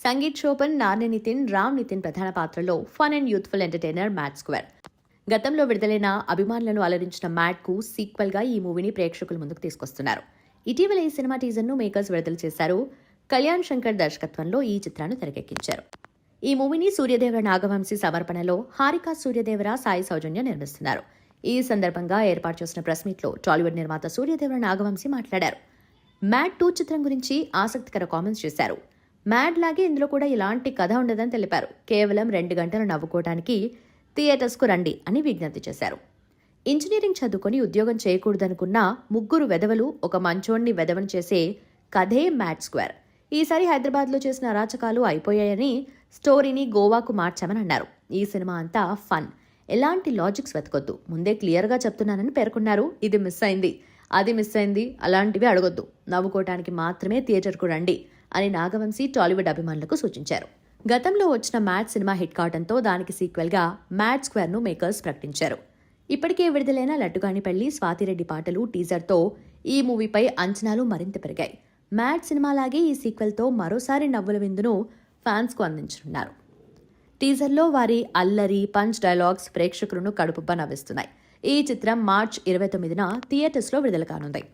సంగీత్ శోభన్, నాని నితిన్, రామ్ నితిన్ ప్రధాన పాత్రలో fun and youthful entertainer mad square. గతంలో విడుదలైన అభిమానులను అలరించిన మ్యాడ్కు సీక్వెల్గా ఈ మూవీని ప్రేక్షకుల ముందుకు తీసుకొస్తున్నారు. ఇటీవల ఈ సినిమా టీజర్ను మేకర్స్ విడుదల చేశారు. కళ్యాణ్ శంకర్ దర్శకత్వంలో ఈ చిత్రాన్ని తెరకెక్కించారు. ఈ మూవీని సూర్యదేవర నాగవంశీ సమర్పణలో హారికా సూర్యదేవర, సాయి సౌజన్య నిర్మిస్తున్నారు. ఈ సందర్భంగా ఏర్పాటు చేసిన ప్రెస్ మీట్లో టాలీవుడ్ నిర్మాత సూర్యదేవర నాగవంశీ మాట్లాడారు. మ్యాడ్ 2 చిత్రం గురించి ఆసక్తికర కామెంట్స్ చేశారు. మ్యాడ్ లాగే ఇందులో కూడా ఇలాంటి కథ ఉండదని తెలిపారు. కేవలం 2 గంటలు నవ్వుకోవడానికి థియేటర్స్కు రండి అని విజ్ఞప్తి చేశారు. ఇంజనీరింగ్ చదువుకొని ఉద్యోగం చేయకూడదనుకున్న ముగ్గురు వెధవలు ఒక మంచోణ్ణి వెధవని చేసే కథే మ్యాడ్ స్క్వేర్. ఈసారి హైదరాబాద్లో చేసిన అరాచకాలు అయిపోయాయని స్టోరీని గోవాకు మార్చామని అన్నారు. ఈ సినిమా అంతా ఫన్, ఎలాంటి లాజిక్స్ వెతకొద్దు, ముందే క్లియర్గా చెప్తున్నానని పేర్కొన్నారు. ఇది మిస్ అయింది, అది మిస్ అయింది, అలాంటివి అడగొద్దు, నవ్వుకోవటానికి మాత్రమే థియేటర్కు రండి అని నాగవంశీ టాలీవుడ్ అభిమానులకు సూచించారు. గతంలో వచ్చిన మ్యాడ్ సినిమా హిట్ కావడంతో దానికి సీక్వెల్గా మ్యాడ్ స్క్వేర్ను మేకర్స్ ప్రకటించారు. ఇప్పటికే విడుదలైన లడ్డుగాని పెళ్లి, స్వాతిరెడ్డి పాటలు టీజర్తో ఈ మూవీపై అంచనాలు మరింత పెరిగాయి. మ్యాడ్ సినిమాలాగే ఈ సీక్వెల్తో మరోసారి నవ్వుల విందును ఫ్యాన్స్కు అందించనున్నారు. టీజర్లో వారి అల్లరి, పంచ్ డైలాగ్స్ ప్రేక్షకులను కడుపుబ్బ నవ్విస్తున్నాయి. ఈ చిత్రం మార్చి 29న థియేటర్స్లో విడుదల కానుంది.